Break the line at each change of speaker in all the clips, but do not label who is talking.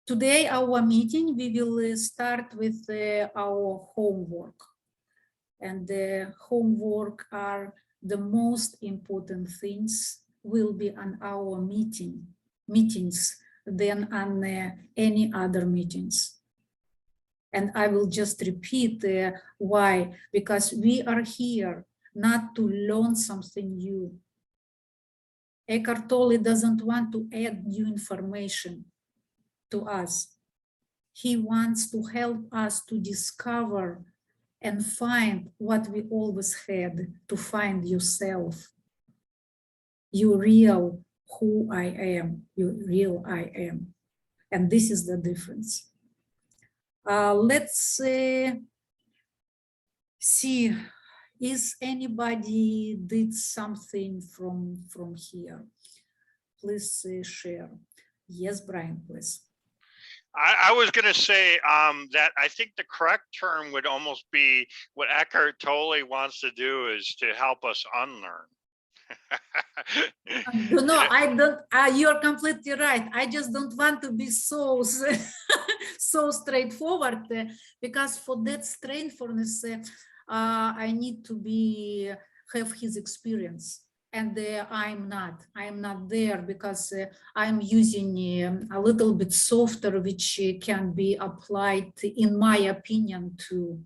Today, our meeting, we will start with our homework. And the homework are the most important things will be on our meetings than on any other meetings. And I will just repeat why, because we are here not to learn something new. Eckhart Tolle doesn't want to add new information to us. He wants to help us to discover and find what we always had, to find yourself, your real who I am, your real I am. And this is the difference. Let's see, is anybody did something from here? Please share. Yes, Brian, please.
I was going to say that I think the correct term would almost be what Eckhart Tolle wants to do is to help us unlearn.
No, I don't. You're completely right. I just don't want to be so so straightforward because for that straightforwardness, I need to have his experience. And I'm not there because I'm using a little bit softer, which can be applied, in my opinion, to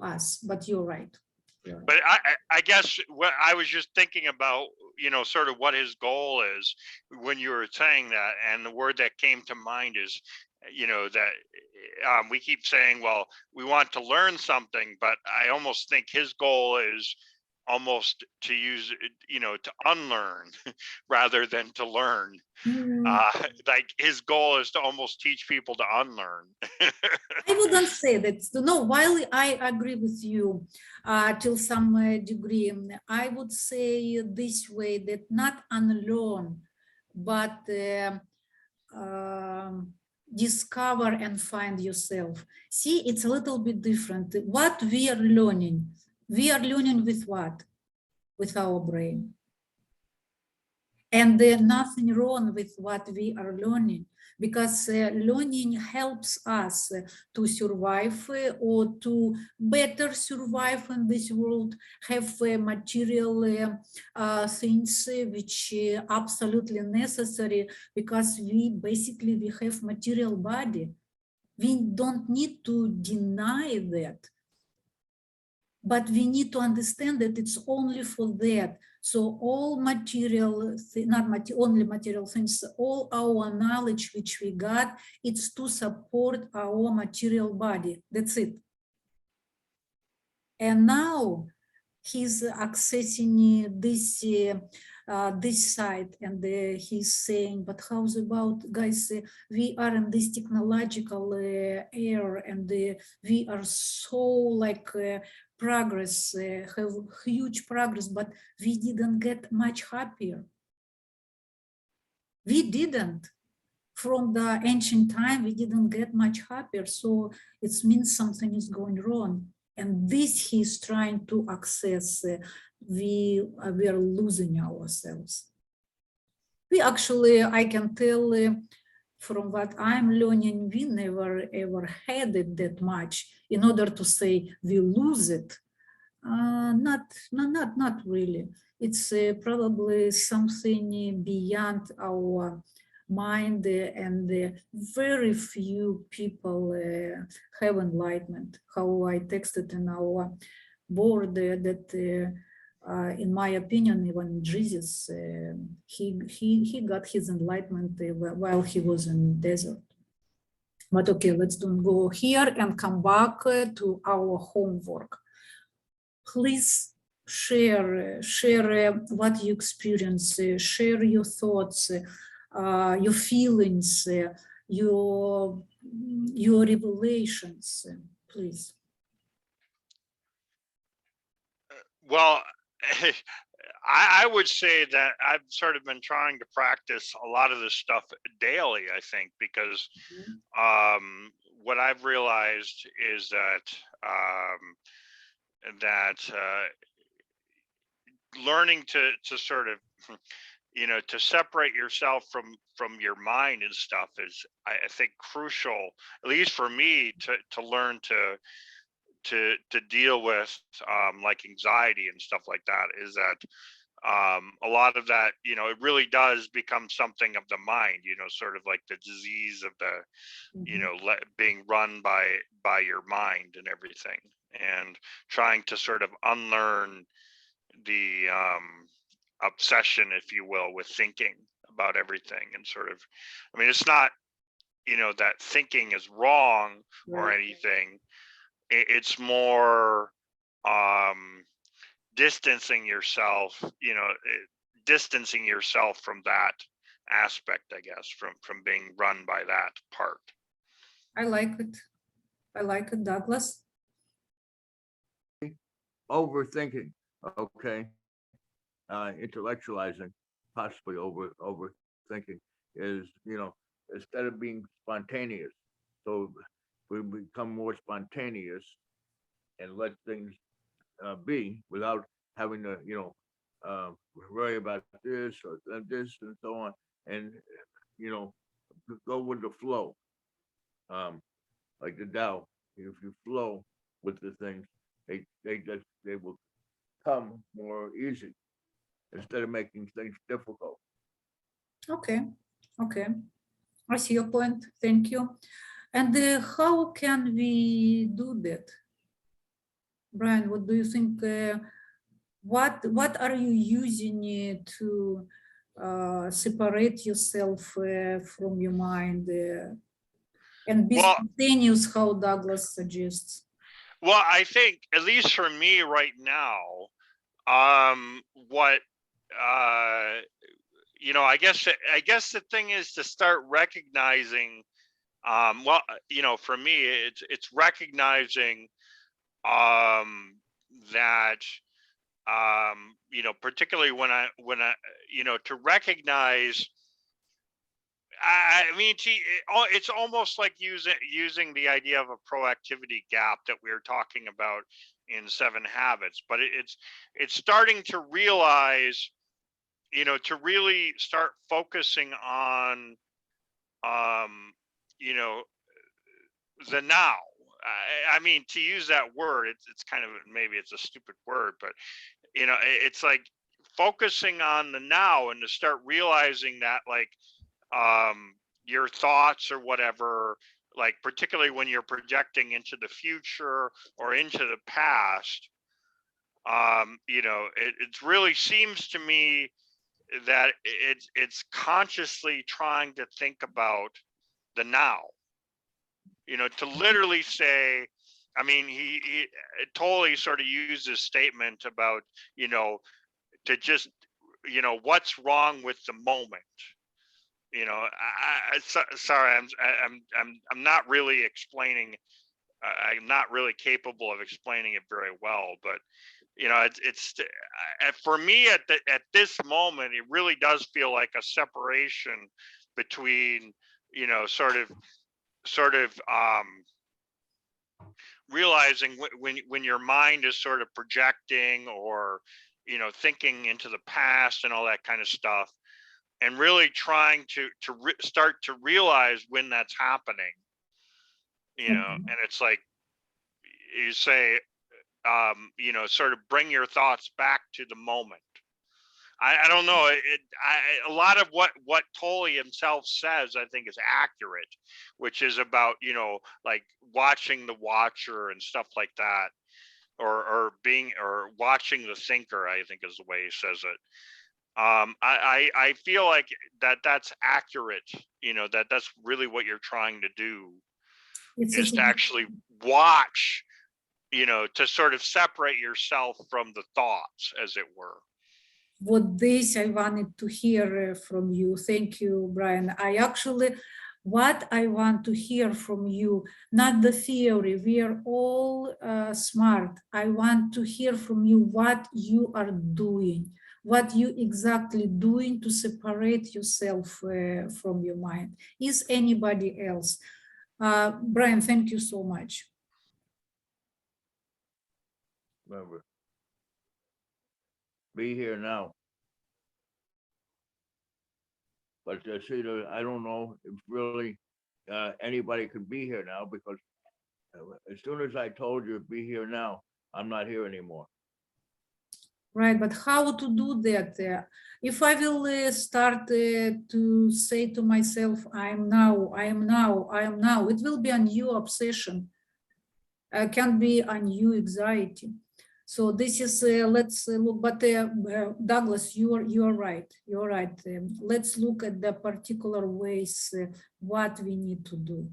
us. But you're right.
But I guess what I was just thinking about, sort of what his goal is when you were saying that, and the word that came to mind is, that we keep saying, well, we want to learn something, but I almost think his goal is almost to use, to unlearn rather than to learn. Like his goal is to almost teach people to unlearn.
I wouldn't say that. No, while I agree with you till some degree, I would say this way that not unlearn, but discover and find yourself. See, it's a little bit different. What we are learning with what? With our brain. And there's nothing wrong with what we are learning, because learning helps us to survive or to better survive in this world, have material things which are absolutely necessary, because we have material body. We don't need to deny that, but we need to understand that it's only for that. So all material, only material things, all our knowledge which we got, it's to support our material body. That's it. And now he's accessing this side, and he's saying, but how's about, guys, we are in this technological era, and we are so like progress, have huge progress, but we didn't get much happier. We didn't. From the ancient time, we didn't get much happier. So it means something is going wrong. And this he's trying to access. We are losing ourselves. We actually, I can tell from what I'm learning, we never ever had it that much. In order to say we lose it, not really. It's probably something beyond our mind, and very few people have enlightenment. How I texted in our board that in my opinion, even Jesus, he got his enlightenment while he was in desert. But okay, let's don't go here and come back to our homework. Please share what you experience, share your thoughts, your feelings, your revelations, please.
Well, I would say that I've sort of been trying to practice a lot of this stuff daily, I think, because what I've realized is that learning to sort of, to separate yourself from your mind and stuff is, I think, crucial, at least for me, to learn to deal with like anxiety and stuff like that, is that a lot of that, it really does become something of the mind, sort of like the disease of the,
Mhm.
being run by your mind and everything, and trying to sort of unlearn the obsession, if you will, with thinking about everything. And sort of, I mean, it's not, that thinking is wrong or
Right.
anything. It's more distancing yourself, distancing yourself from that aspect, I guess, from being run by that part.
I like it. I like it, Douglas.
Overthinking, okay, intellectualizing, possibly overthinking is, instead of being spontaneous. So we become more spontaneous and let things be without having to, worry about this or this and so on, and you know, go with the flow. Um, like the Tao, if you flow with the things, they will come more easy instead of making things difficult.
Okay. Okay. I see your point. Thank you. And how can we do that? Brian, what do you think? What are you using to separate yourself from your mind and be
Well,
spontaneous, how Douglas suggests?
I think, at least for me right now, what I guess the thing is to start recognizing, for me, it's recognizing that, particularly when I to recognize, I mean, it's almost like using the idea of a proactivity gap that we were talking about in Seven Habits, but it's starting to realize, to really start focusing on, um, you know, the now. I mean, to use that word, it's kind of, maybe it's a stupid word, but it's like focusing on the now, and to start realizing that, like, your thoughts or whatever, like particularly when you're projecting into the future or into the past, it really seems to me that it's consciously trying to think about the now, to literally say, I mean, he totally sort of used this statement about, you know to just, what's wrong with the moment. Sorry, I'm not really explaining. I'm not really capable of explaining it very well, but for me at this moment, it really does feel like a separation between, sort of realizing when your mind is sort of projecting, or thinking into the past and all that kind of stuff, and really trying to start to realize when that's happening,
Okay.
and it's like you say, sort of bring your thoughts back to the moment. I don't know, a lot of what Tolley himself says, I think, is accurate, which is about, like watching the watcher and stuff like that, or watching the thinker, I think, is the way he says it. I feel like that's accurate, that's really what you're trying to do, is
It's
to actually watch, to sort of separate yourself from the thoughts, as it were.
what this I wanted to hear from you. Thank you, Brian. What I want to hear from you, not the theory. We are all smart. I want to hear from you what you are doing, what you exactly doing to separate yourself from your mind. Is anybody else? Brian, thank you so much.
Remember, be here now. But see, I don't know if really anybody could be here now because as soon as I told you be here now, I'm not here anymore.
Right, but how to do that? If I will start to say to myself, I am now, I am now, I am now, it will be a new obsession. Can be a new anxiety. So this is, let's look, but Douglas, you are right, you're right. Let's look at the particular ways what we need to do.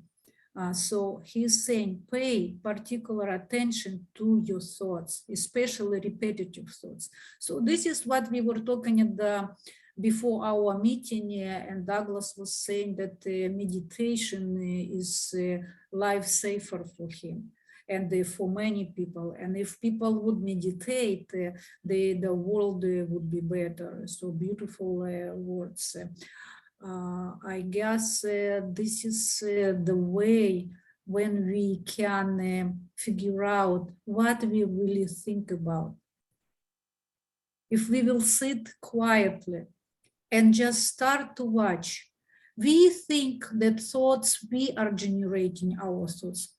So he's saying, pay particular attention to your thoughts, especially repetitive thoughts. So this is what we were talking at the before our meeting, and Douglas was saying that meditation is lifesaver for him and for many people. And if people would meditate, the world would be better. So beautiful words. I guess this is the way when we can figure out what we really think about. If we will sit quietly and just start to watch, we think that thoughts, we are generating our thoughts.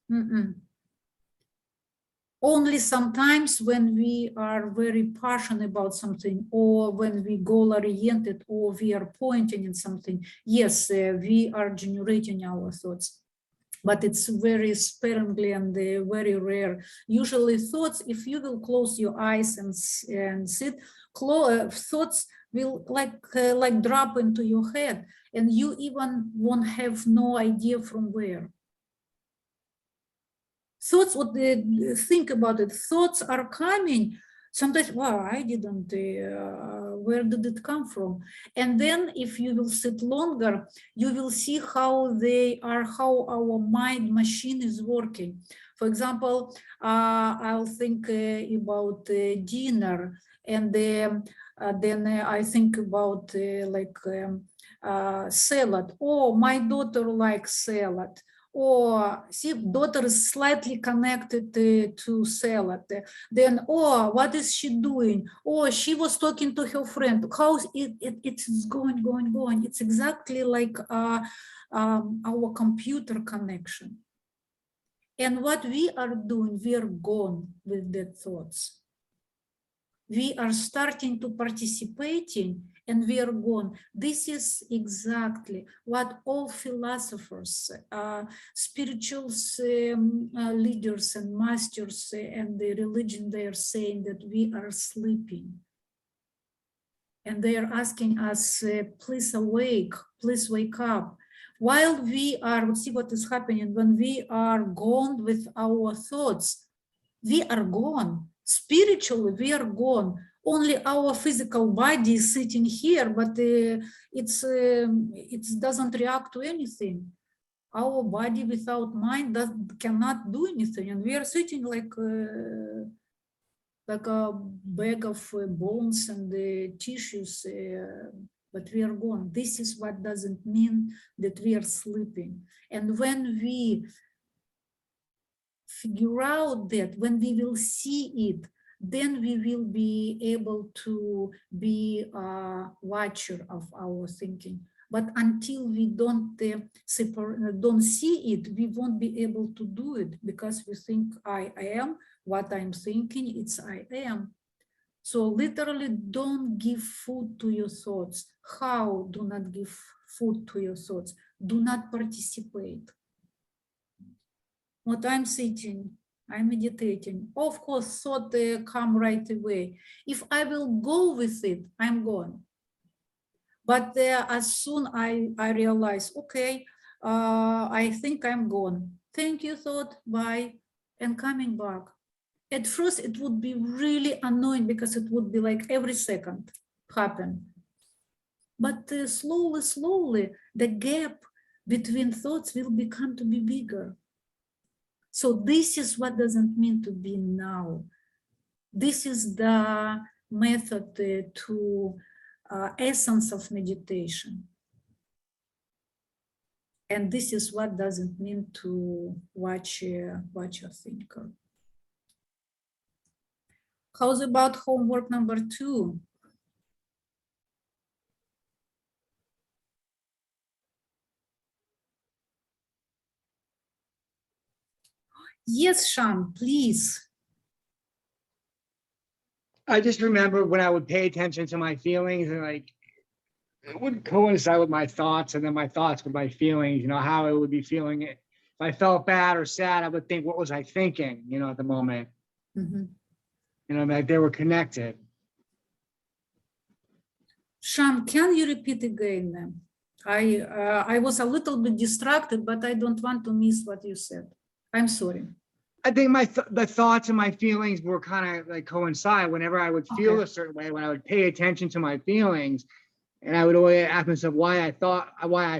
Only sometimes when we are very passionate about something, or when we goal-oriented, or we are pointing in something, yes, we are generating our thoughts. But it's very sparingly and very rare. Usually thoughts, if you will close your eyes and sit, thoughts will like drop into your head, and you even won't have no idea from where. Thoughts, what they think about it, thoughts are coming. Sometimes, wow, I didn't, where did it come from? And then if you will sit longer, you will see how they are, how our mind machine is working. For example, I'll think about dinner, and then I think about salad. Oh, my daughter likes salad. Or see, daughter is slightly connected to salad. Then, oh, what is she doing? Oh, she was talking to her friend. How it's going. It's exactly like our computer connection. And what we are doing, we are gone with the thoughts. We are starting to participating, and we are gone. This is exactly what all philosophers, spiritual leaders and masters and the religion, they are saying that we are sleeping. And they are asking us, please awake, please wake up. While we are, see what is happening when we are gone with our thoughts, we are gone. Spiritually, we are gone. Only our physical body is sitting here, but it doesn't react to anything. Our body without mind cannot do anything, and we are sitting like a bag of bones and tissues, but we are gone. This is what doesn't mean that we are sleeping. And when we figure out that, when we will see it, then we will be able to be a watcher of our thinking. But until we don't see it, we won't be able to do it, because we think I am what I'm thinking, it's I am. So literally, don't give food to your thoughts. How do not give food to your thoughts? Do not participate. What I'm sitting, I'm meditating. Of course, thought come right away. If I will go with it, I'm gone. But as soon I realize, okay, I think I'm gone. Thank you, thought, bye, and coming back. At first, it would be really annoying, because it would be like every second happen. But slowly, the gap between thoughts will become to be bigger. So this is what doesn't mean to be now. This is the method to essence of meditation. And this is what doesn't mean to watch a thinker. How's about homework number 2? Yes, Sean, please.
I just remember when I would pay attention to my feelings and like it would coincide with my thoughts and then my thoughts with my feelings, you know, how I would be feeling it. If I felt bad or sad, I would think, what was I thinking, you know, at the moment,
Mhm.
you know, like they were connected.
Sean, can you repeat again? I was a little bit distracted, but I don't want to miss what you said. I'm sorry.
I think the thoughts and my feelings were kind of like coincide. Whenever I would feel
Okay.
a certain way, when I would pay attention to my feelings, and I would always ask myself why I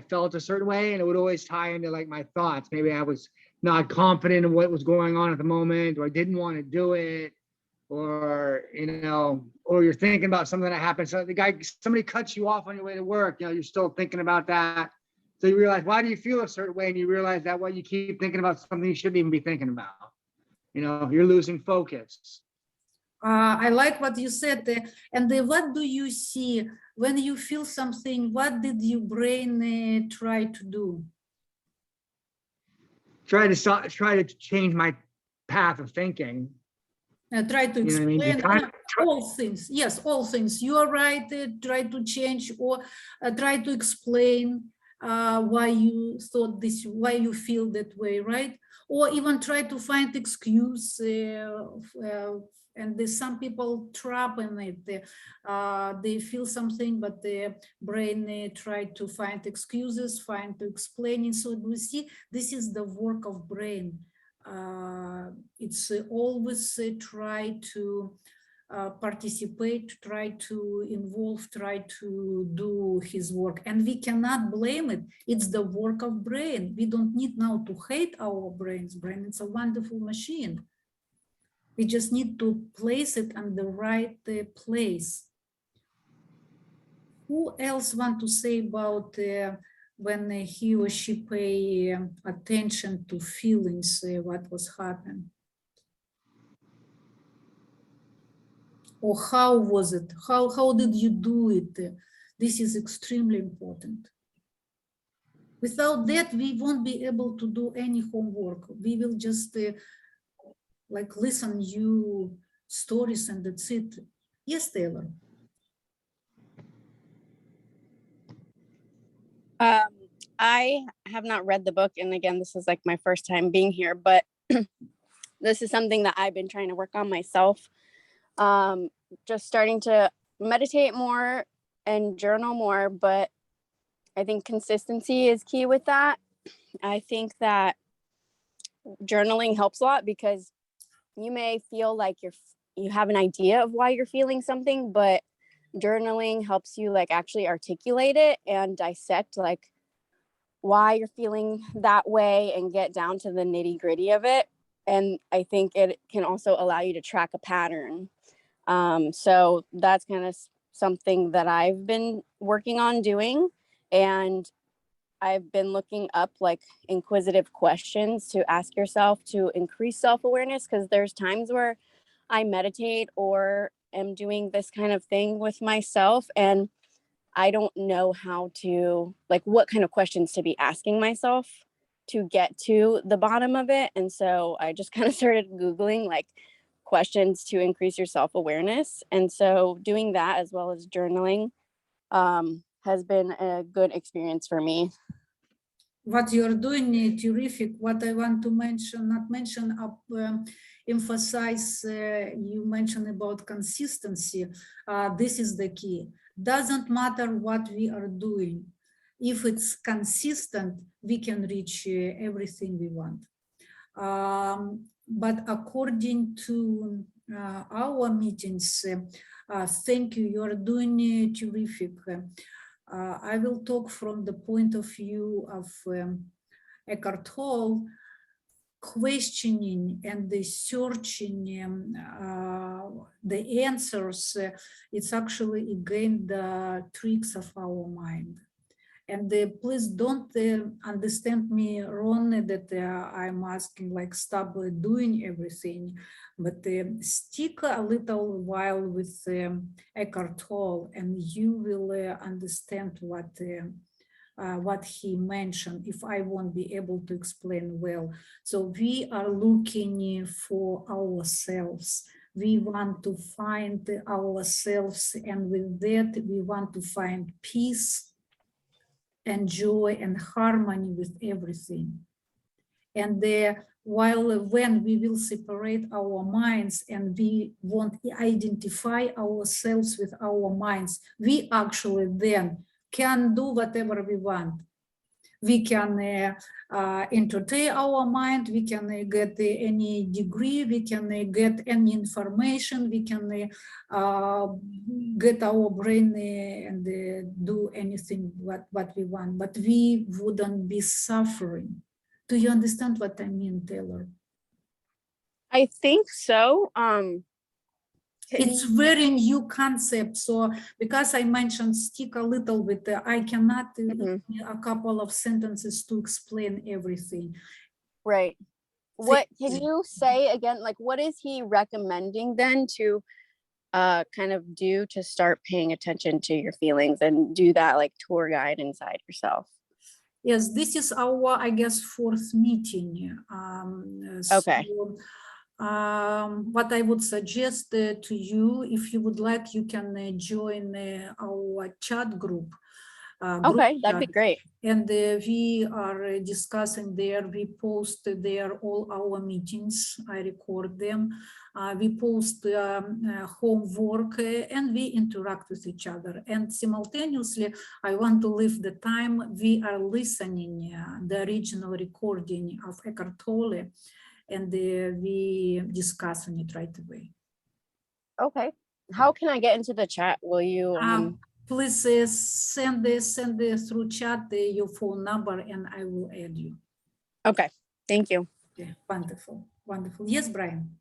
felt a certain way, and it would always tie into like my thoughts. Maybe I was not confident in what was going on at the moment, or I didn't want to do it, or you know, or you're thinking about something that happened. So somebody cuts you off on your way to work, you know, you're still thinking about that. So you realize, why do you feel a certain way? And you realize that what you keep thinking about something you shouldn't even be thinking about. You know, you're losing focus.
I like what you said. And what do you see when you feel something? What did your brain try to do?
Try to change my path of thinking.
Try to
You know what I mean? You
explain
kind of
all things. Yes, all things. You are right. Try to change or try to explain why you thought this, why you feel that way, right? Or even try to find excuse. And there's some people trap in it. They feel something, but their brain try to find excuses, find to explain it. So we see this is the work of brain. It's always try to participate, try to involve, try to do his work. And we cannot blame it. It's the work of brain. We don't need now to hate our brains. Brain, it's a wonderful machine. We just need to place it on the right place. Who else want to say about when he or she pay attention to feelings, what was happening? Or how was it? How did you do it? This is extremely important. Without that, we won't be able to do any homework. We will just like listen you stories and that's it. Yes, Taylor.
I have not read the book, and again, this is like my first time being here, but this is something that I've been trying to work on myself. Just starting to meditate more and journal more, but I think consistency is key with that. I think that journaling helps a lot because you may feel like you have an idea of why you're feeling something, but journaling helps you like actually articulate it and dissect like why you're feeling that way and get down to the nitty gritty of it. And I think it can also allow you to track a pattern. So that's kind of something that I've been working on doing. And I've been looking up like inquisitive questions to ask yourself to increase self-awareness, because there's times where I meditate or am doing this kind of thing with myself and I don't know how to, like, what kind of questions to be asking myself to get to the bottom of it. And so I just kind of started Googling like questions to increase your self-awareness. And so doing that as well as journaling has been a good experience for me.
What you're doing is terrific. What I want to mention, not mention, emphasize, you mentioned about consistency. This is the key. Doesn't matter what we are doing. If it's consistent, we can reach everything we want. But according to our meetings, thank you, you're doing terrific. I will talk from the point of view of Eckhart Tolle. Questioning and the searching the answers, it's actually again the tricks of our mind. And please don't understand me wrong that I'm asking like stop doing everything, but stick a little while with Eckhart Tolle and you will understand what what he mentioned, if I won't be able to explain well. So we are looking for ourselves. We want to find ourselves, and with that, we want to find peace and joy and harmony with everything. And while when we will separate our minds and we won't identify ourselves with our minds, we actually then can do whatever we want. We can entertain our mind, we can get any degree, we can get any information, we can get our brain and do anything what we want, but we wouldn't be suffering. Do you understand what I mean, Taylor?
I think so.
It's very new concept. So because I mentioned stick a little bit, I cannot
Mhm.
a couple of sentences to explain everything.
Right. What can you say again? Like, what is he recommending then to kind of do to start paying attention to your feelings and do that like tour guide inside yourself?
Yes, this is our, I guess, fourth meeting.
Okay.
So, what I would suggest to you, if you would like, you can join our chat group.
Okay, that'd be
chat.
great.
And we are discussing there, we post there all our meetings, I record them. We post homework and we interact with each other. And simultaneously, I want to leave the time we are listening the original recording of Eckhart Tolle, and we discuss on it right away.
Okay. How can I get into the chat? Will you?
Please send through chat your phone number and I will add you.
Okay, thank you.
Yeah, wonderful, wonderful. Yes, Brian.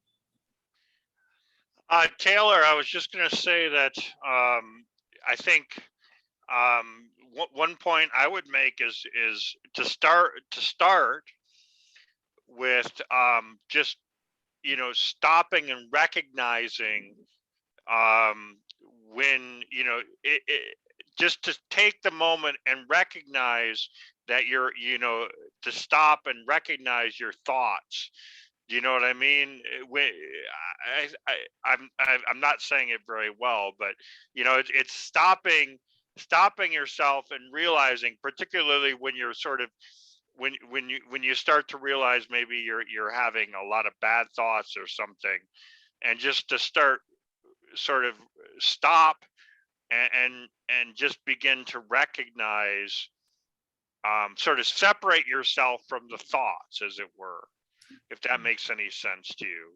Taylor, I was just going to say that I think one point I would make is to start with just stopping and recognizing when just to take the moment and recognize that you're to stop and recognize your thoughts. Do you know what I mean? I'm not saying it very well, but it's stopping yourself and realizing, particularly when you're sort of when you start to realize maybe you're having a lot of bad thoughts or something, and just to start sort of stop and just begin to recognize, sort of separate yourself from the thoughts, as it were, if that makes any sense to you.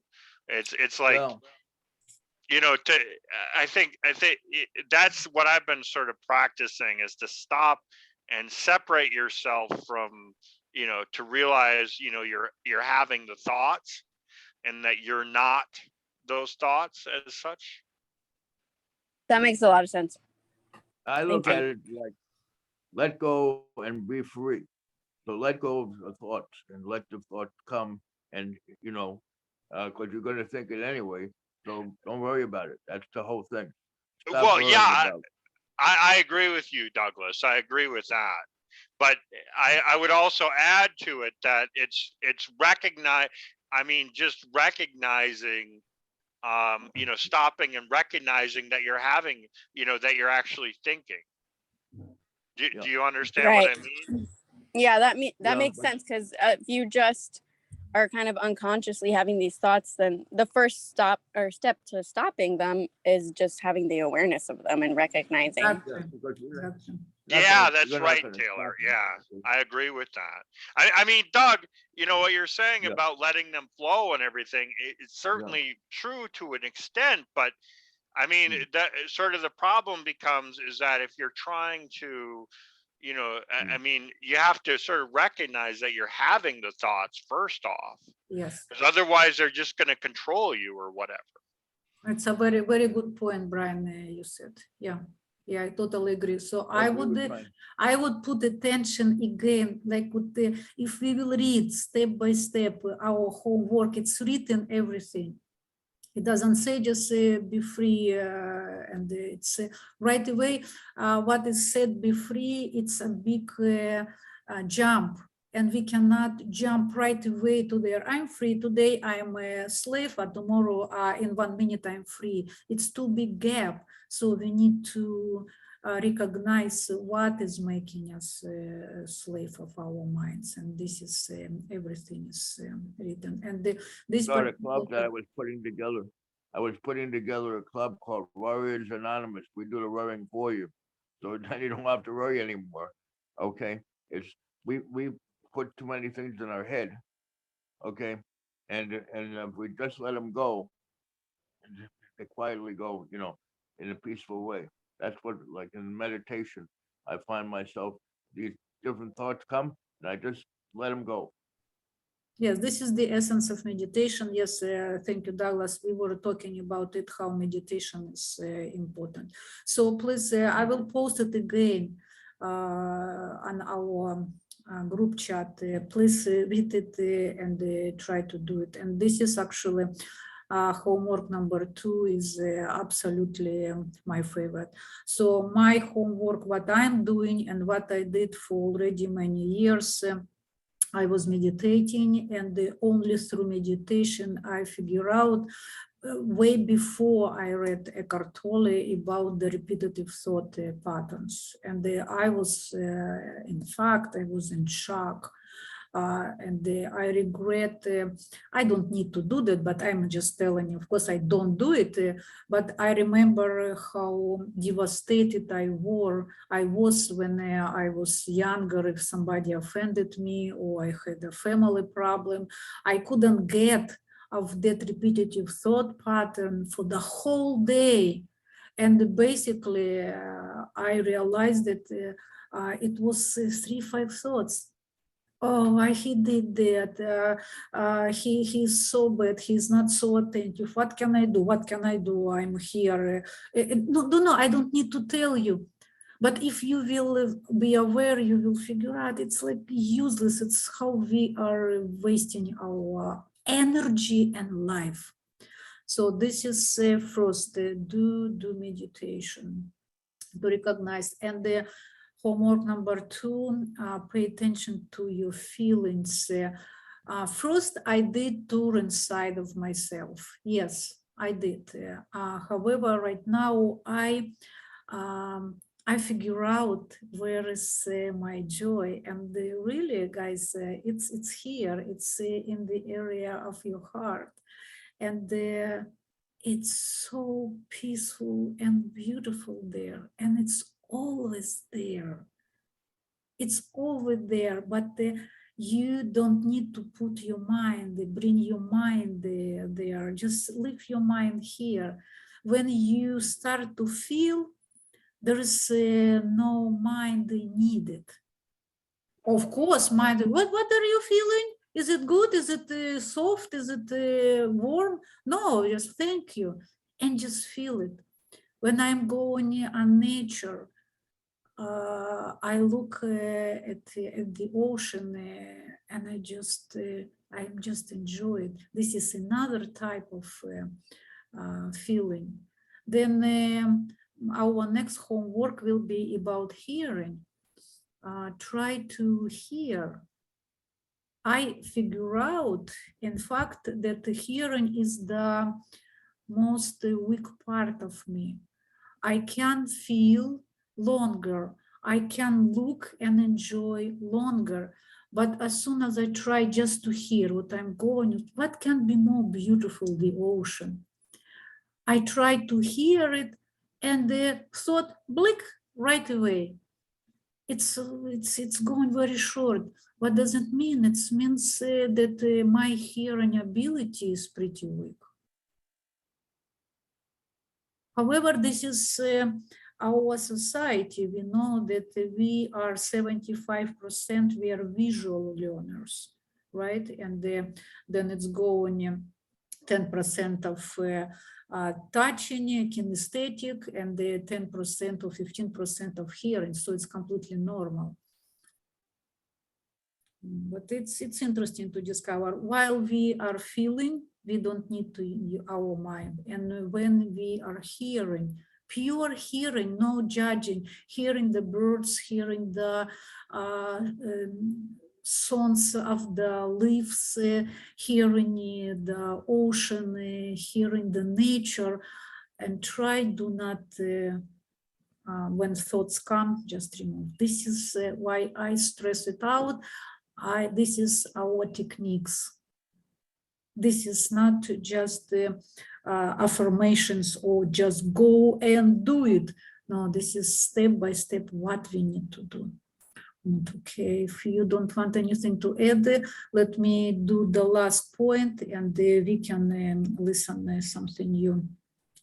It's like,
Well,
I think that's what I've been sort of practicing, is to stop and separate yourself from, to realize, you're having the thoughts and that you're not those thoughts as such.
That makes a lot of sense.
I look
Thank
at it like, let go and be free. So let go of the thoughts and let the thoughts come, and because you're going to think it anyway. So don't worry about it. That's the whole thing. Stop
Well,
worrying
yeah,
about it.
I agree with you, Douglas. I agree with that. But I would also add to it that it's just recognizing, stopping and recognizing that you're having, that you're actually thinking. Do you understand what I mean?
Yeah, that
Yeah,
makes
but-
sense, because if you just are kind of unconsciously having these thoughts, then the first step to stopping them is just having the awareness of them and recognizing.
Yeah, because you're not
Yeah,
gonna-
that's
you're not
right,
gonna
Taylor.
stop
Yeah,
it.
I agree with that. I mean, Doug, what you're saying
Yeah.
about letting them flow and everything, it's certainly true to an extent, but I mean, that sort of the problem becomes is that if you're trying to, I mean, you have to sort of recognize that you're having the thoughts first off,
Yes,
because otherwise they're just going to control you or whatever.
it's a very, very good point, Brian, you said. Yeah, I totally agree. So I
agree with
would
Brian.
I would put attention again, like if we will read step by step our homework, it's written everything. It doesn't say just be free, and it's right away. What is said be free, it's a big jump, and we cannot jump right away to there. I'm free today, I'm a slave, but tomorrow in 1 minute I'm free. It's too big gap. So we need to recognize what is making us a slave of our minds, and this is everything is written. And this
Start a club
particular-
that I was putting together. I was putting together a club called Warriors Anonymous. We do the rowing for you. So then you don't have to worry anymore. Okay? It's we put too many things in our head. Okay? And if we just let them go, they quietly go, you know, in a peaceful way. That's what, like in meditation, I find myself, these different thoughts come and I just let them go.
Yes, this is the essence of meditation. Yes, thank you, Douglas. We were talking about it, how meditation is important. So please, I will post it again on our group chat. Please read it and try to do it. And this is actually homework number 2 is absolutely my favorite. So my homework, what I'm doing and what I did for already many years, I was meditating, and only through meditation I figure out way before I read Eckhart Tolle about the repetitive thought patterns. And I was, in fact, I was in shock. And I regret, I don't need to do that, but I'm just telling you, of course, I don't do it. But I remember how devastated I was when I was younger. If somebody offended me or I had a family problem, I couldn't get of that repetitive thought pattern for the whole day. And basically, I realized that it was 3-5 thoughts. Oh, he did that. He's so bad. He's not so attentive. What can I do? What can I do? I'm here. No, I don't need to tell you. But if you will be aware, you will figure out it's like useless. It's how we are wasting our energy and life. So this is first, do meditation to recognize. And the homework number 2, pay attention to your feelings. First, I did tour inside of myself. Yes, I did. However, right now, I figure out where is my joy. And really, guys, it's here. It's in the area of your heart. And it's so peaceful and beautiful there. And it's always there. It's always there, but you don't need to put your mind, bring your mind there. Just leave your mind here. When you start to feel, there is no mind needed. Of course, mind, what are you feeling? Is it good? Is it soft? Is it warm? No, just thank you. And just feel it. When I'm going on nature, I look at the ocean and I just enjoy it. This is another type of feeling. Then our next homework will be about hearing. Try to hear. I figure out, in fact, that the hearing is the most weak part of me. I can feel longer. I can look and enjoy longer. But as soon as I try just to hear what I'm going, what can be more beautiful, the ocean? I try to hear it and the thought, blink, right away. It's going very short. What does it mean? It means that my hearing ability is pretty weak. However, this is our society. We know that we are 75%, we are visual learners, right? And then it's going 10% of touching, kinesthetic, and 10% or 15% of hearing. So it's completely normal. But it's interesting to discover while we are feeling, we don't need to use our mind. And when we are hearing, pure hearing, no judging, hearing the birds, hearing the songs of the leaves, hearing the ocean, hearing the nature, and try do not, when thoughts come, just remove. This is why I stress it out. This is our techniques. This is not just affirmations or just go and do it. No, this is step by step what we need to do. Okay, if you don't want anything to add, let me do the last point and we can listen something new.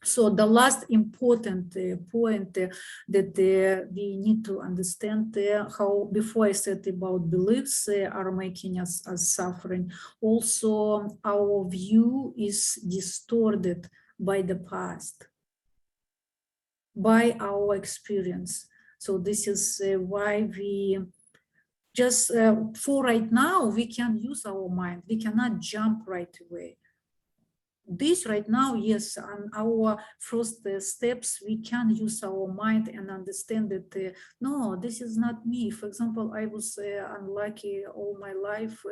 So the last important point that we need to understand how, before I said about beliefs are making us suffering, also our view is distorted by the past, by our experience. So this is why we just, for right now, we can use our mind. We cannot jump right away. This right now, yes, on our first steps, we can use our mind and understand that, no, this is not me. For example, I was unlucky all my life.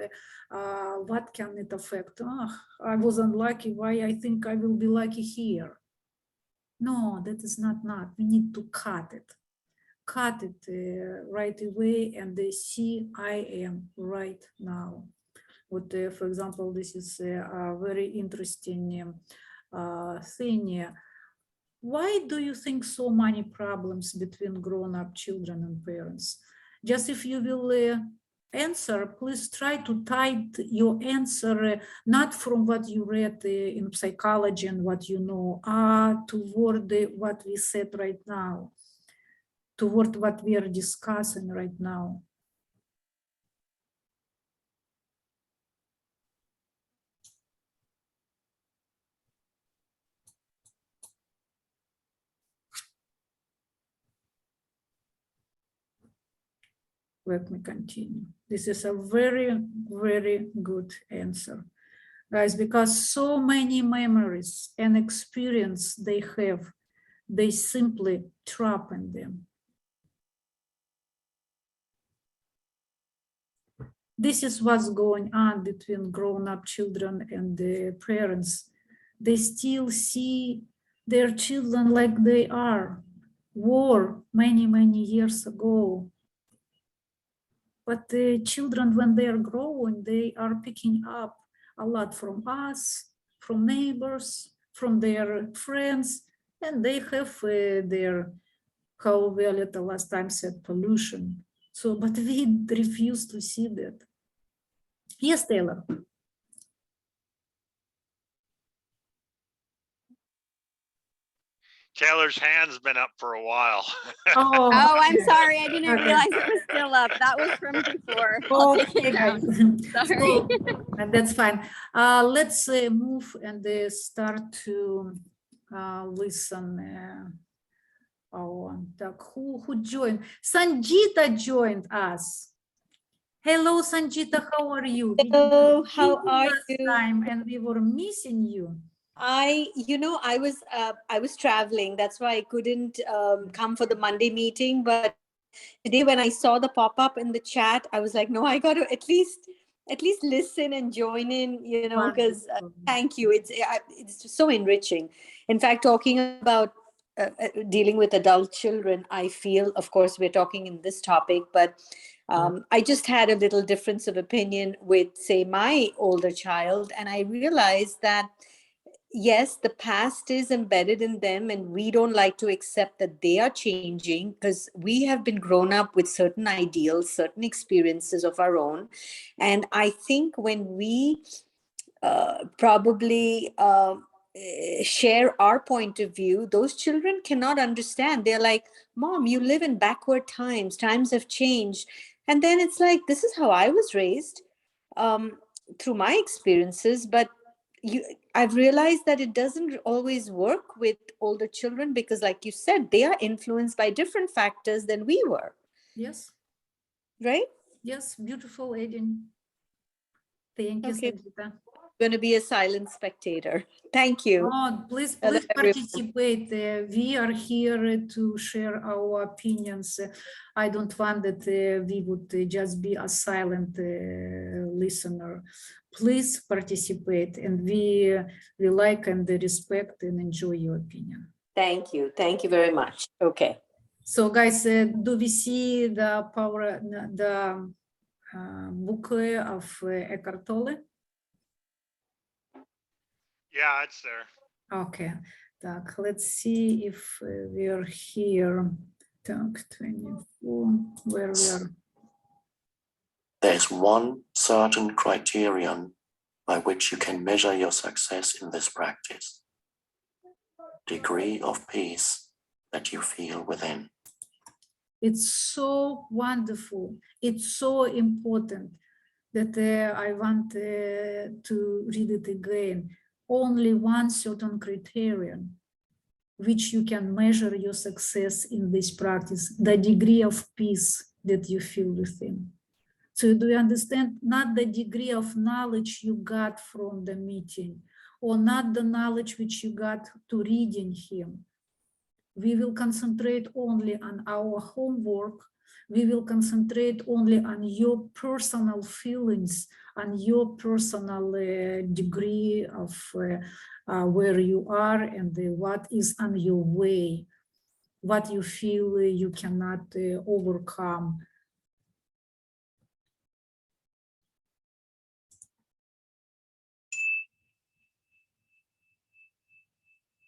What can it affect? Oh, I was unlucky. Why I think I will be lucky here? No, that is not. We need to cut it right away and see I am right now. What, for example, this is a very interesting thing. Why do you think so many problems between grown-up children and parents? Just if you will answer, please try to tie your answer not from what you read in psychology and what you know, toward what we said right now, toward what we are discussing right now. Let me continue. This is a very, very good answer, guys, because so many memories and experience they have, they simply trap in them. This is what's going on between grown-up children and the parents. They still see their children like they were many, many years ago. But the children, when they are growing, they are picking up a lot from us, from neighbors, from their friends, and they have their, how Violetta last time said, pollution. So, but we refuse to see that. Yes, Taylor.
Taylor's hand's been up for a while.
Oh, I'm
okay.
sorry. I didn't
Okay.
realize it was still up. That was from before. I'll take
Okay,
it down.
guys.
Sorry.
So, that's fine. Let's move and start to listen. Who joined? Sanjita joined us. Hello, Sanjita, how are you?
Hello, how are
Last
you?
time and we were missing you.
I was traveling. That's why I couldn't come for the Monday meeting. But today, when I saw the pop-up in the chat, I was like, no, I got to at least listen and join in. Because thank you. It's so enriching. In fact, talking about dealing with adult children, I feel, of course, we're talking in this topic, but I just had a little difference of opinion with, say, my older child, and I realized that yes, the past is embedded in them, and we don't like to accept that they are changing because we have been grown up with certain ideals, certain experiences of our own. And I think when we probably share our point of view, those children cannot understand. They're like, Mom, you live in backward times. Times have changed. And then it's like, this is how I was raised through my experiences. But I've realized that it doesn't always work with older children because, like you said, they are influenced by different factors than we were.
Yes.
Right?
Yes, beautiful, Aiden. Thank you,
Okay.
Sangeeta.
Going to be a silent spectator. Thank you.
Oh, please,
Hello,
please
everyone.
participate. We are here to share our opinions. I don't want that we would just be a silent listener. Please participate, and we like and respect and enjoy your opinion.
Thank you. Thank you very much. Okay.
So, guys, do we see the power, the book of Eckhart Tolle?
Yeah, it's there.
Okay, так, let's see if we are here. Так, 24, where we are.
There's one certain criterion by which you can measure your success in this practice: degree of peace that you feel within.
It's so wonderful. It's so important that I want to read it again. Only one certain criterion which you can measure your success in this practice, the degree of peace that you feel within. So do you understand? Not the degree of knowledge you got from the meeting, or not the knowledge which you got to reading him. We will concentrate only on our homework. We will concentrate only on your personal feelings, on your personal degree of where you are and what is on your way, what you feel you cannot overcome.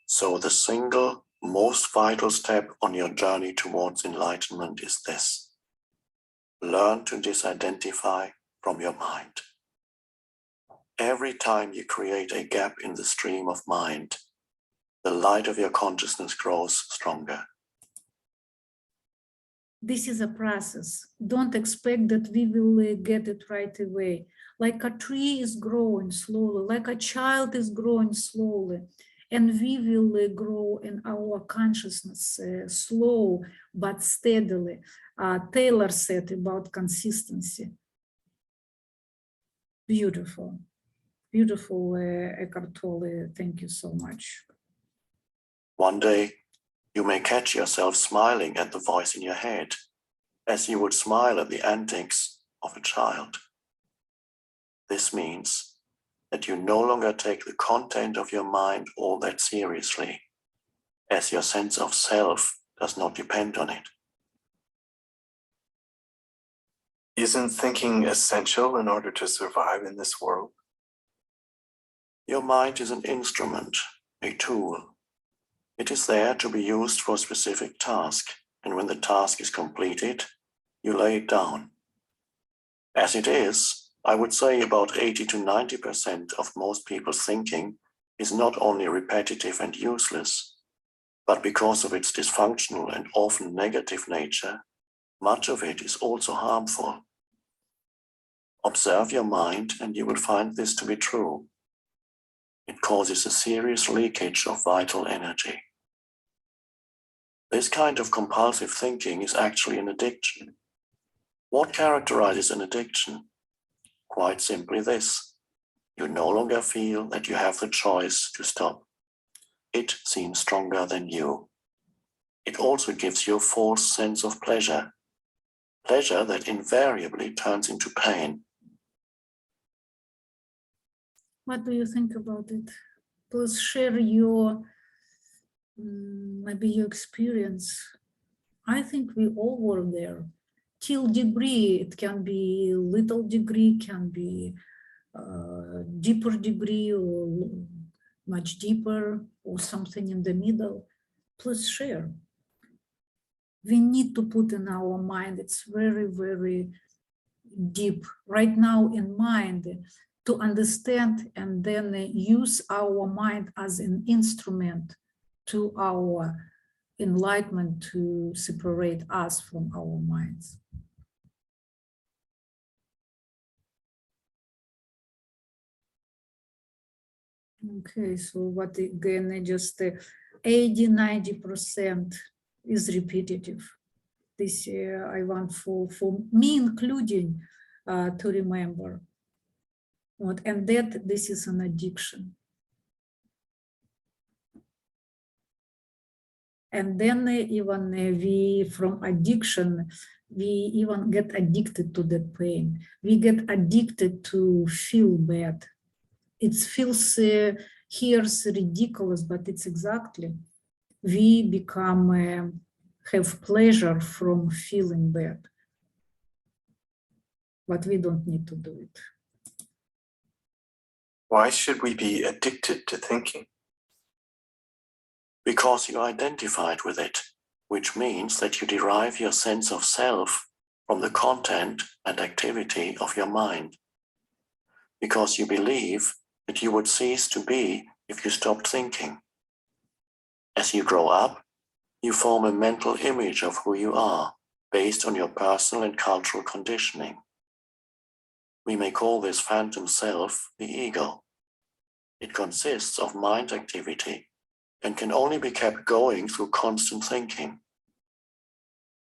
So the single most vital step on your journey towards enlightenment is this: learn to disidentify from your mind. Every time you create a gap in the stream of mind, the light of your consciousness grows stronger.
This is a process. Don't expect that we will get it right away. Like a tree is growing slowly, like a child is growing slowly, and we will grow in our consciousness slow but steadily. Taylor said about consistency. Beautiful, beautiful, Eckhart Tolle. Thank you so much.
One day, you may catch yourself smiling at the voice in your head, as you would smile at the antics of a child. This means that you no longer take the content of your mind all that seriously, as your sense of self does not depend on it.
Isn't thinking essential in order to survive in this world?
Your mind is an instrument, a tool. It is there to be used for a specific task, and when the task is completed, you lay it down. As it is, I would say about 80 to 90% of most people's thinking is not only repetitive and useless, but because of its dysfunctional and often negative nature, much of it is also harmful. Observe your mind and you will find this to be true. It causes a serious leakage of vital energy. This kind of compulsive thinking is actually an addiction. What characterizes an addiction? Quite simply this: you no longer feel that you have the choice to stop. It seems stronger than you. It also gives you a false sense of pleasure, pleasure that invariably turns into pain.
What do you think about it? Please share your, maybe your experience. I think we all were there. Till degree, it can be little degree, can be deeper degree, or much deeper, or something in the middle. Please share. We need to put in our mind, it's very, very deep right now in mind, to understand and then use our mind as an instrument to our enlightenment, to separate us from our minds. Okay, so what again, just 80–90% is repetitive. This I want for me including to remember. And that this is an addiction. And then even we, from addiction, we even get addicted to that pain. We get addicted to feel bad. It feels here's ridiculous, but it's exactly. We become, have pleasure from feeling bad. But we don't need to do it.
Why should we be addicted to thinking?
Because you identified with it, which means that you derive your sense of self from the content and activity of your mind. Because you believe that you would cease to be if you stopped thinking. As you grow up, you form a mental image of who you are based on your personal and cultural conditioning. We may call this phantom self the ego. It consists of mind activity and can only be kept going through constant thinking.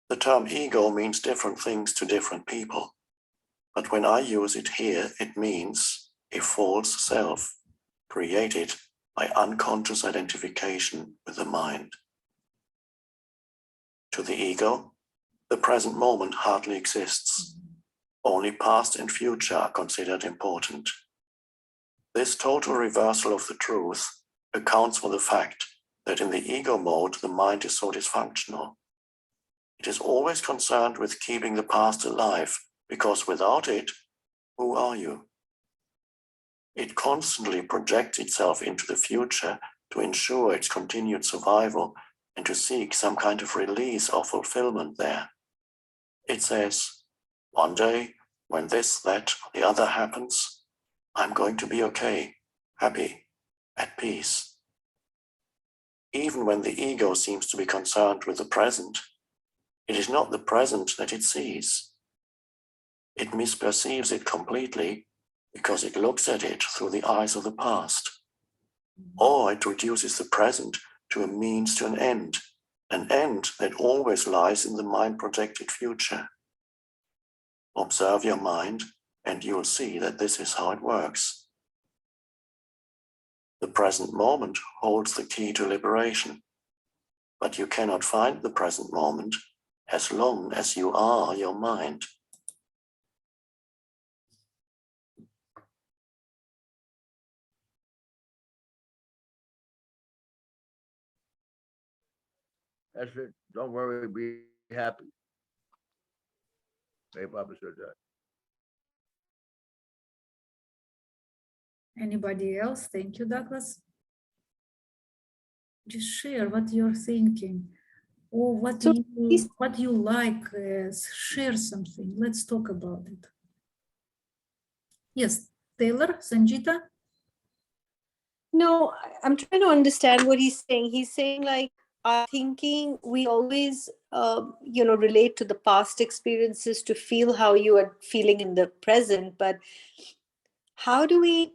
The term ego means different things to different people, but when I use it here, it means a false self created by unconscious identification with the mind. To the ego, the present moment hardly exists. Only past and future are considered important. This total reversal of the truth accounts for the fact that in the ego mode, the mind is so dysfunctional. It is always concerned with keeping the past alive, because without it, who are you? It constantly projects itself into the future to ensure its continued survival and to seek some kind of release or fulfillment there. It says, one day, when this, that, or the other happens, I'm going to be okay, happy, at peace. Even when the ego seems to be concerned with the present, it is not the present that it sees. It misperceives it completely because it looks at it through the eyes of the past. Or it reduces the present to a means to an end that always lies in the mind-projected future. Observe your mind, and you'll see that this is how it works. The present moment holds the key to liberation, but you cannot find the present moment as long as you are your mind.
That's it. Don't worry, be happy. Hey, Papa said that.
Anybody else? Thank you, Douglas. Just share what you're thinking, or what
So
you like. Share something. Let's talk about it. Yes, Taylor, Sanjita.
No, I'm trying to understand what he's saying. He's saying like our thinking, we always, relate to the past experiences to feel how you are feeling in the present. But how do we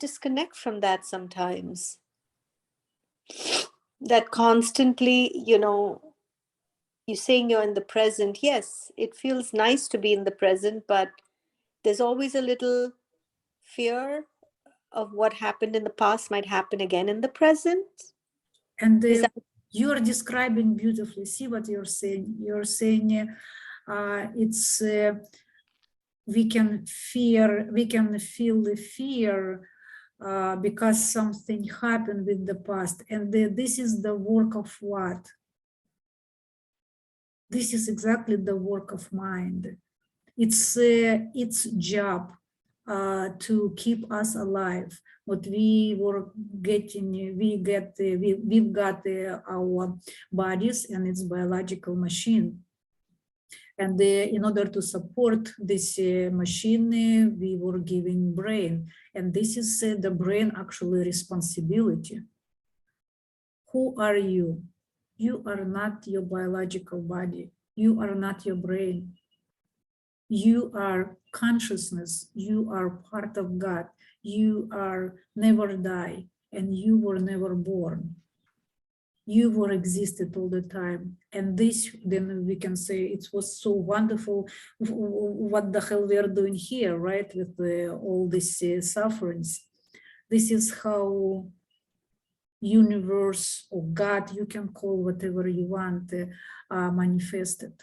disconnect from that sometimes? That constantly, you're saying you're in the present. Yes, it feels nice to be in the present, but there's always a little fear of what happened in the past might happen again in the present.
And
Is that-
you're describing beautifully. See what you're saying. You're saying it's we can feel the fear because something happened with the past, and this is the work of what? This is exactly the work of mind. It's its job to keep us alive. What we were getting, we've got our bodies and its biological machine. And in order to support this machine, we were giving brain. And this is the brain actually responsibility. Who are you? You are not your biological body. You are not your brain. You are consciousness. You are part of God. You are never die, and you were never born. You were existed all the time. And this, then we can say it was so wonderful. What the hell we are doing here, right? With all these sufferings. This is how universe or God, you can call whatever you want, manifested.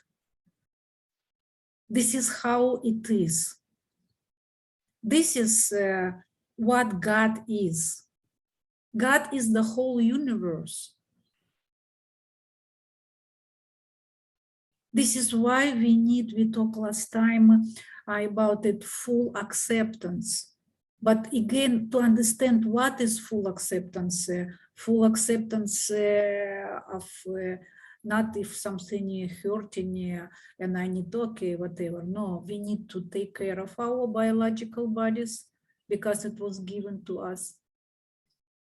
This is how it is. This is what God is. God is the whole universe. This is why we talked last time about it, full acceptance. But again, to understand what is full acceptance of not if something hurting and I need okay, whatever. No, we need to take care of our biological bodies because it was given to us.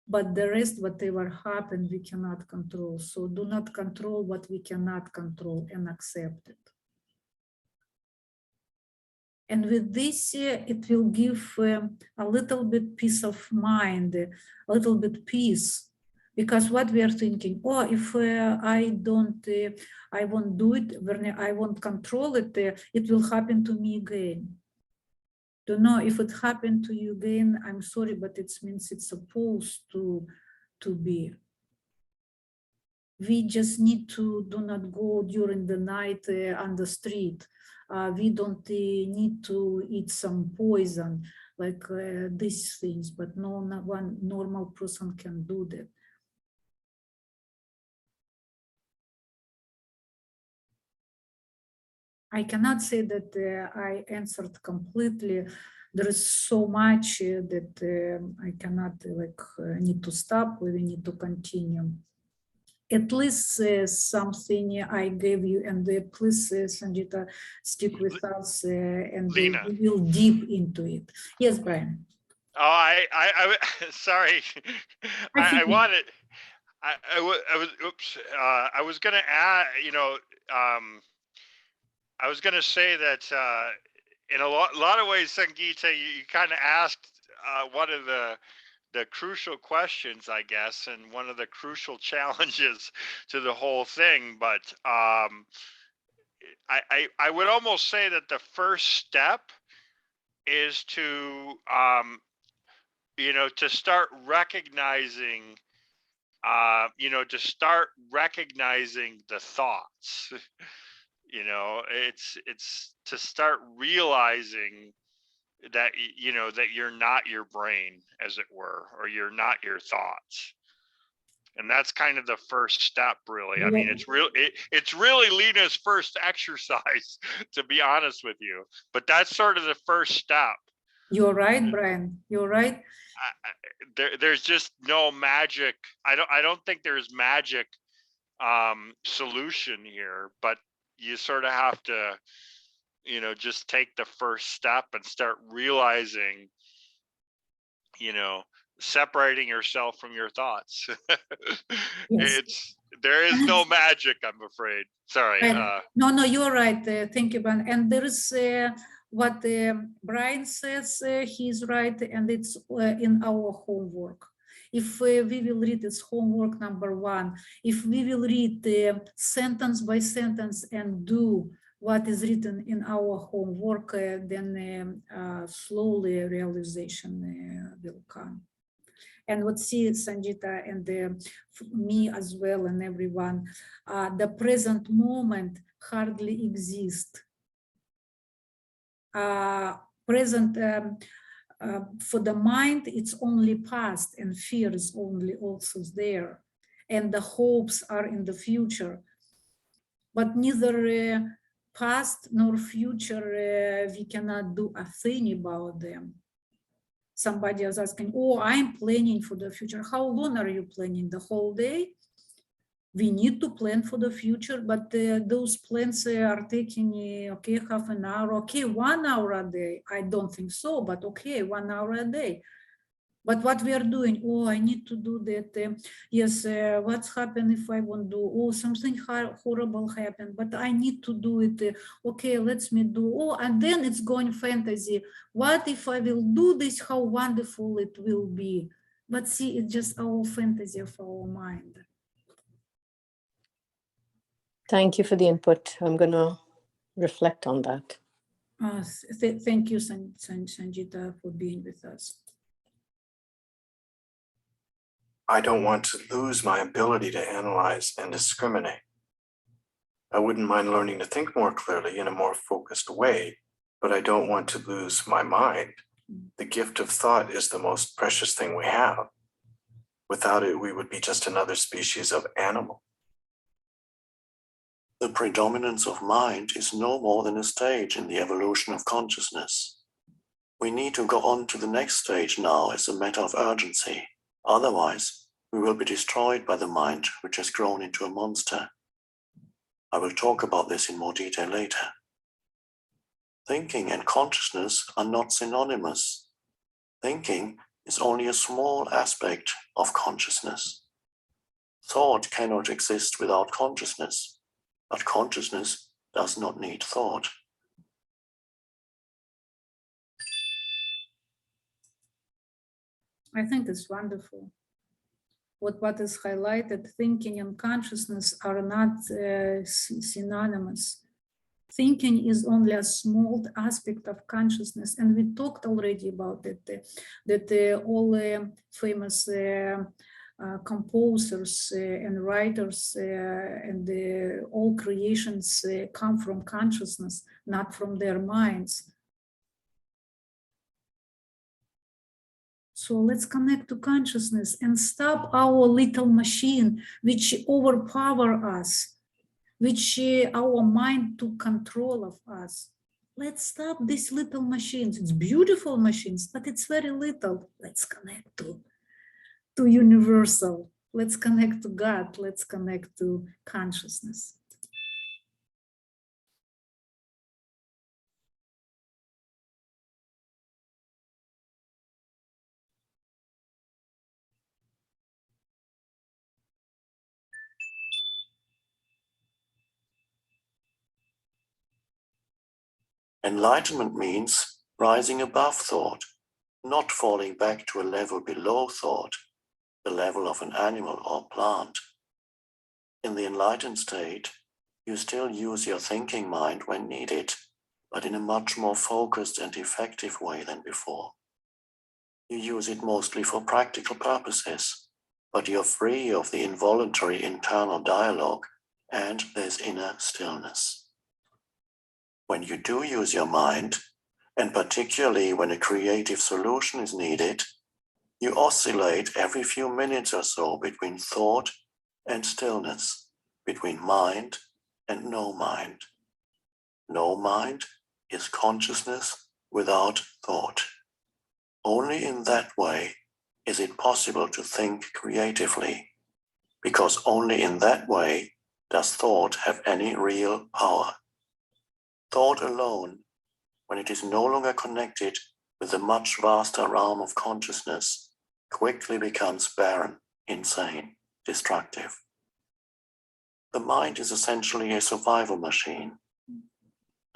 But the rest, whatever happened, we cannot control. So do not control what we cannot control and accept it. And with this, it will give a little bit peace of mind, a little bit peace. Because what we are thinking, oh, if I won't do it, when I won't control it, it will happen to me again. Don't know if it happened to you again, I'm sorry, but it means it's supposed to be. We just need to do not go during the night on the street. We don't need to eat some poison, like these things, but no one normal person can do that. I cannot say that I answered completely. There is so much that I cannot need to stop. We need to continue. At least something I gave you, and please, Sanjita, stick with us, and we will deep into it. Yes, Brian.
Oh, sorry. I wanted. I was. Oops. I was gonna add. I was going to say that in a lot of ways, Sangeeta, you kind of asked one of the crucial questions, I guess, and one of the crucial challenges to the whole thing. But I would almost say that the first step is to to start recognizing the thoughts. It's to start realizing that that you're not your brain, as it were, or you're not your thoughts. And that's kind of the first step, really. I mean, it's really Lena's first exercise, to be honest with you. But that's sort of the first step.
You're right, Brian. You're right.
There's just no magic. I don't think there's magic solution here, but you sort of have to, just take the first step and start realizing, separating yourself from your thoughts. Yes. There is no magic, I'm afraid. Sorry.
No, you're right. Thank you, Ben. And there is what Brian says, he's right, and it's in our homework. If we will read this homework number 1, if we will read sentence by sentence and do what is written in our homework, then slowly realization will come. And what see Sanjita and me as well and everyone, the present moment hardly exists. Present for the mind, it's only past, and fear is only also there, and the hopes are in the future. But neither past nor future, we cannot do a thing about them. Somebody is asking, oh, I'm planning for the future. How long are you planning? The whole day? We need to plan for the future, but those plans are taking, okay, half an hour, okay, 1 hour a day. I don't think so, but okay, 1 hour a day. But what we are doing, oh, I need to do that. Yes, what's happened if I won't do? Oh, something horrible happened, but I need to do it. Okay, let me do. Oh, and then it's going fantasy. What if I will do this? How wonderful it will be. But see, it's just our fantasy of our mind.
Thank you for the input. I'm going to reflect on that.
Thank you, Sanjita, for being with us.
I don't want to lose my ability to analyze and discriminate. I wouldn't mind learning to think more clearly in a more focused way, but I don't want to lose my mind. The gift of thought is the most precious thing we have. Without it, we would be just another species of animal.
The predominance of mind is no more than a stage in the evolution of consciousness. We need to go on to the next stage now as a matter of urgency. Otherwise, we will be destroyed by the mind which has grown into a monster. I will talk about this in more detail later. Thinking and consciousness are not synonymous. Thinking is only a small aspect of consciousness. Thought cannot exist without consciousness, but consciousness does not need thought.
I think it's wonderful. What is highlighted, thinking and consciousness are not synonymous. Thinking is only a small aspect of consciousness, and we talked already about it, that all famous composers and writers and all creations come from consciousness, not from their minds. So let's connect to consciousness and stop our little machine, which overpower us, which our mind took control of us. Let's stop these little machines. It's beautiful machines, but it's very little. Let's connect to universal. Let's connect to God. Let's connect to consciousness.
Enlightenment means rising above thought, not falling back to a level below thought, the level of an animal or plant. In the enlightened state, you still use your thinking mind when needed, but in a much more focused and effective way than before. You use it mostly for practical purposes, but you're free of the involuntary internal dialogue and there's inner stillness. When you do use your mind, and particularly when a creative solution is needed, you oscillate every few minutes or so between thought and stillness, between mind and no mind. No mind is consciousness without thought. Only in that way is it possible to think creatively, because only in that way does thought have any real power. Thought alone, when it is no longer connected with the much vaster realm of consciousness, quickly becomes barren, insane, destructive. The mind is essentially a survival machine.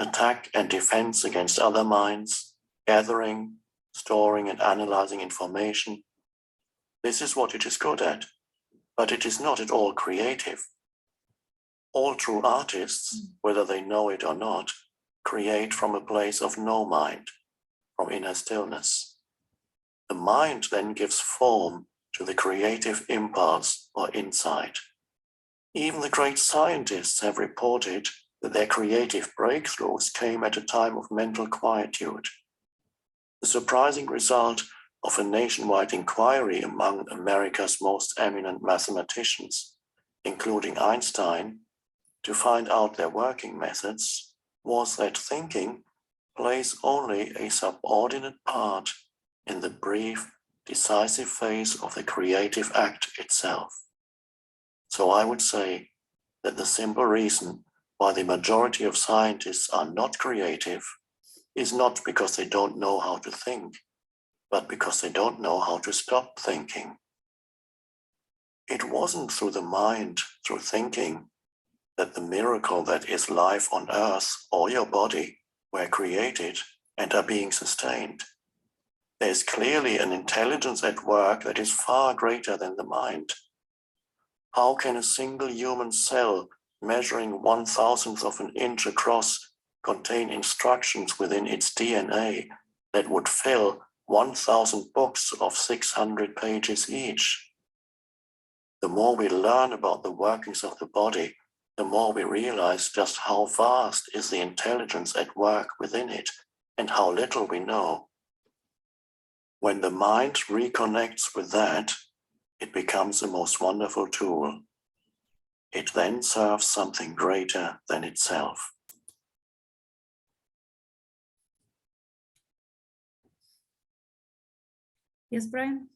Attack and defense against other minds, gathering, storing and analyzing information. This is what it is good at, but it is not at all creative. All true artists, whether they know it or not, create from a place of no mind, from inner stillness. The mind then gives form to the creative impulse or insight. Even the great scientists have reported that their creative breakthroughs came at a time of mental quietude. The surprising result of a nationwide inquiry among America's most eminent mathematicians, including Einstein, to find out their working methods, was that thinking plays only a subordinate part in the brief, decisive phase of the creative act itself. So I would say that the simple reason why the majority of scientists are not creative is not because they don't know how to think, but because they don't know how to stop thinking. It wasn't through the mind, through thinking, that the miracle that is life on earth or your body were created and are being sustained. There's clearly an intelligence at work that is far greater than the mind. How can a single human cell measuring 1/1000th of an inch across, contain instructions within its DNA that would fill 1,000 books of 600 pages each. The more we learn about the workings of the body, the more we realize just how vast is the intelligence at work within it and how little we know. When the mind reconnects with that, it becomes the most wonderful tool. It then serves something greater than itself.
Yes, Brian?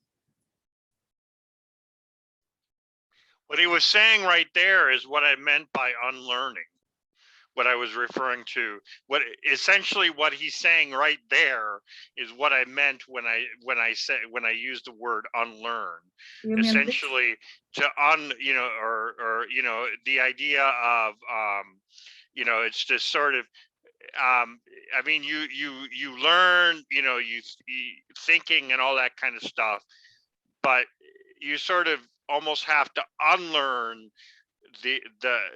What he was saying right there is what I meant by unlearning, what I was referring to. What essentially what he's saying right there is what I meant when I used the word unlearn.
You mean this?
Essentially to the idea of it's just sort of I mean you learn, you thinking and all that kind of stuff, but you sort of almost have to unlearn the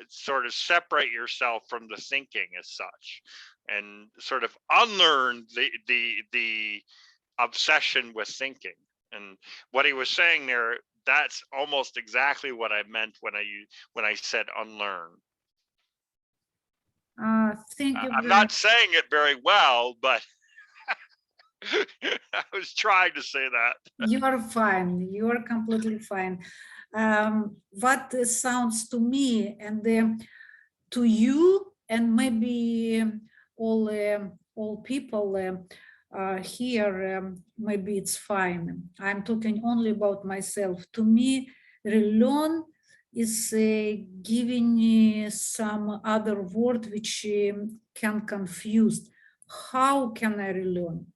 sort of separate yourself from the thinking as such, and sort of unlearn the obsession with thinking. And what he was saying there, that's almost exactly what I meant when I said unlearn.
Thank you.
I'm not saying it very well, but I was trying to say that.
You are fine. You are completely fine. What sounds to me and to you, and maybe all people here, maybe it's fine. I'm talking only about myself. To me, relearn is giving some other word which can confuse. How can I relearn?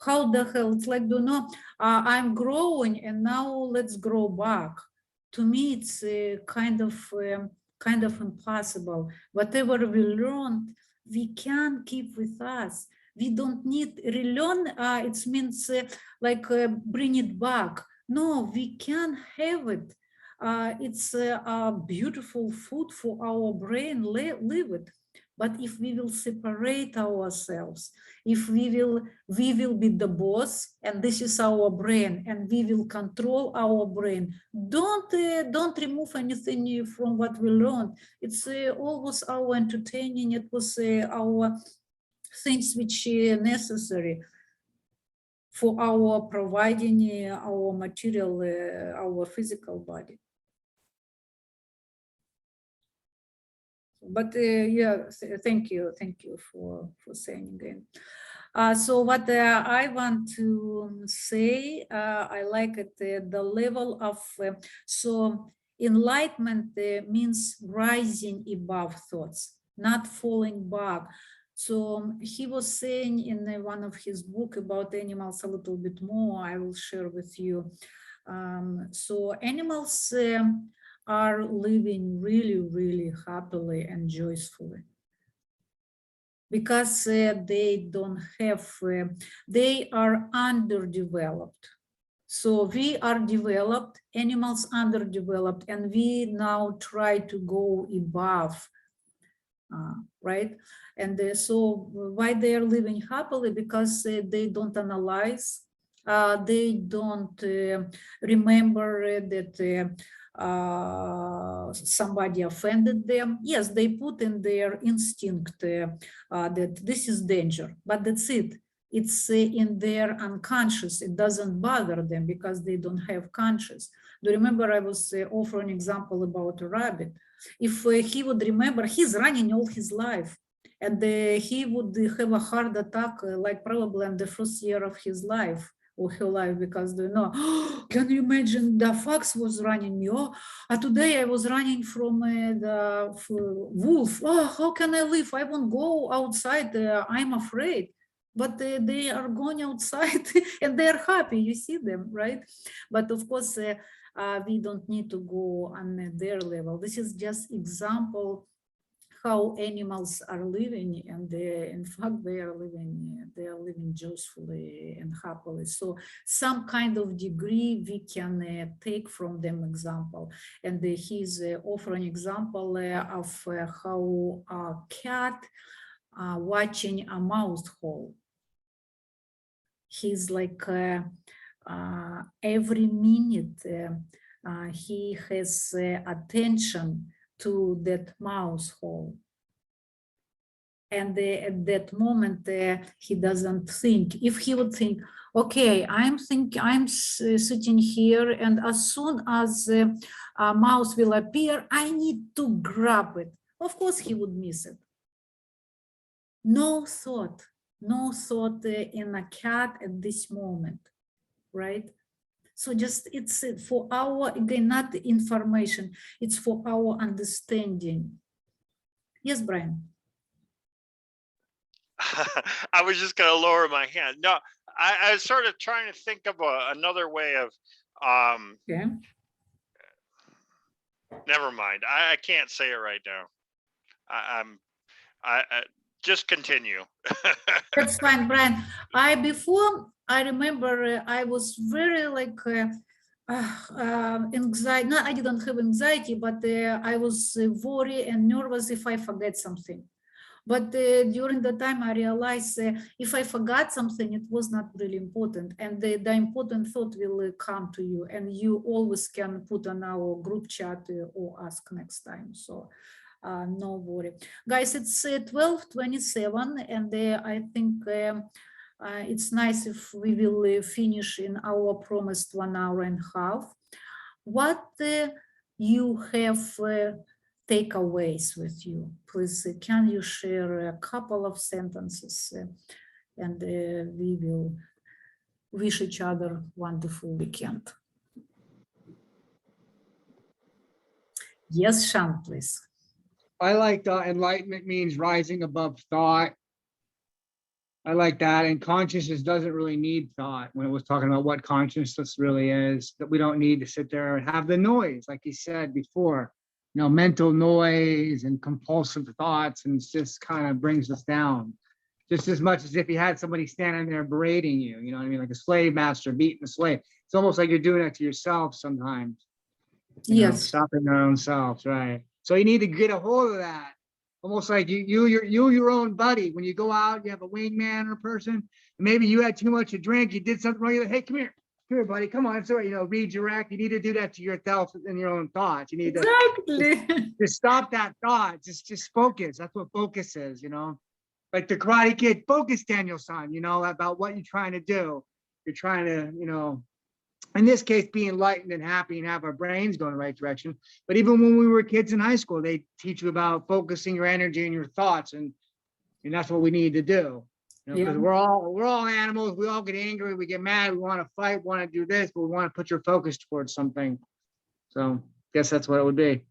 How the hell? It's like, I'm growing and now let's grow back. To me, it's kind of impossible. Whatever we learned, we can keep with us. We don't need relearn. It means bring it back. No, we can have it. It's a beautiful food for our brain. Live it. But if we will separate ourselves, if we will be the boss, and this is our brain, and we will control our brain, don't remove anything from what we learned. It's always our entertaining. It was our things which are necessary for our providing our material, our physical body. But yeah, thank you for saying again. So what I want to say, I like it, the level of, so enlightenment means rising above thoughts, not falling back. So he was saying in one of his book about animals a little bit more, I will share with you. So animals are living really, really happily and joyfully because they don't have, they are underdeveloped. So we are developed, animals underdeveloped, and we now try to go above, right? And so why they are living happily? Because they don't analyze, they don't remember that somebody offended them. Yes, they put in their instinct that this is danger, but that's it. It's in their unconscious. It doesn't bother them because they don't have conscious. Do you remember I was offering an example about a rabbit? If he would remember, he's running all his life, and he would have a heart attack like probably in the first year of his life or her life, because they know, can you imagine, the fox was running me, today I was running from the wolf, how can I live? I won't go outside, I'm afraid. But they are going outside and they're happy, you see them, right? But of course, we don't need to go on their level. This is just example how animals are living, and in fact they are living joyfully and happily. So some kind of degree we can take from them example, and he's offering example of how a cat watching a mouse hole. He's like every minute he has attention to that mouse hole. And at that moment, he doesn't think. If he would think, okay, I'm sitting here, and as soon as a mouse will appear, I need to grab it. Of course, he would miss it. No thought in a cat at this moment, right? So just it's for our, again, not information, it's for our understanding. Yes, Brian.
I was just going to lower my hand. No, I was sort of trying to think of another way of,
Yeah.
never mind. I can't say it right now. I just continue.
That's fine, Brian. I remember I was very like anxiety. No, I didn't have anxiety, but I was worried and nervous if I forget something. But during the time I realized if I forgot something, it was not really important. And the important thought will come to you, and you always can put on our group chat or ask next time. So no worry. Guys, it's 12:27, and I think it's nice if we will finish in our promised 1 hour and a half. What you have takeaways with you? Please, can you share a couple of sentences, and we will wish each other wonderful weekend. Yes, Sean, please.
I like enlightenment means rising above thought. I like that. And consciousness doesn't really need thought when it was talking about what consciousness really is, that we don't need to sit there and have the noise, like you said before, mental noise and compulsive thoughts, and it just kind of brings us down. Just as much as if you had somebody standing there berating you, you know what I mean? Like a slave master beating a slave. It's almost like you're doing that to yourself sometimes.
Yes.
Stopping their own selves, right? So you need to get a hold of that. Almost like you're your own buddy. When you go out, you have a wingman or person. Maybe you had too much to drink, you did something wrong. You're like, hey, come here, buddy, come on. It's all right, redirect. You need to do that to yourself and your own thoughts. You need to just stop that thought. Just focus. That's what focus is, Like the Karate Kid, focus, Daniel-san, about what you're trying to do. You're trying to, in this case, be enlightened and happy and have our brains go in the right direction. But even when we were kids in high school, they teach you about focusing your energy and your thoughts, and that's what we need to do. Because we're all animals. We all get angry. We get mad. We want to fight. Want to do this, but we want to put your focus towards something. So, I guess that's what it would be.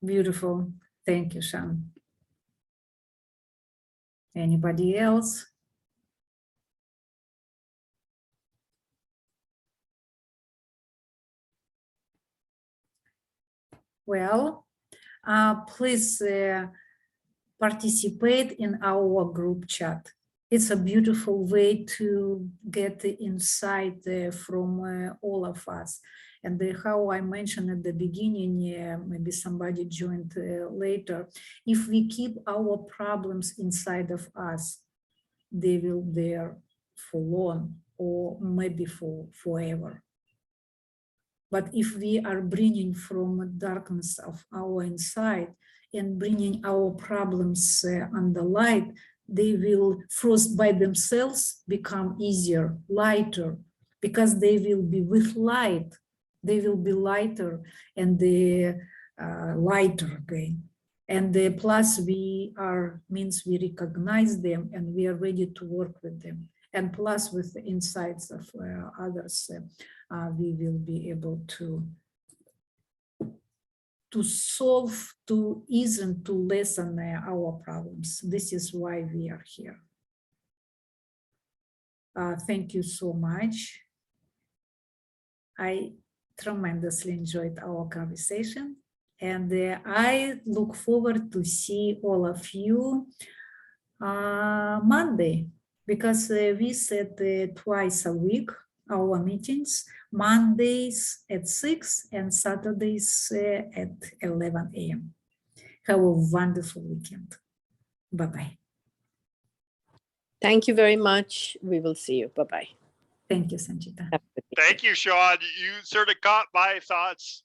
Beautiful. Thank you, Sean. Anybody else? Well, please participate in our group chat. It's a beautiful way to get the insight from all of us. And how I mentioned at the beginning, maybe somebody joined later, if we keep our problems inside of us, they will be there for long, or maybe for forever. But if we are bringing from the darkness of our inside and bringing our problems on the light, they will first by themselves become easier, lighter, because they will be with light. They will be lighter and lighter again. And plus means we recognize them and we are ready to work with them. And plus with the insights of others, we will be able to solve, to ease and to lessen our problems. This is why we are here. Thank you so much. I tremendously enjoyed our conversation. And I look forward to see all of you Monday, because we set twice a week our meetings, Mondays at 6 and Saturdays at 11 a.m. Have a wonderful weekend. Bye-bye.
Thank you very much. We will see you. Bye-bye.
Thank you, Sanchita.
Thank you, Sean. You sort of caught my thoughts.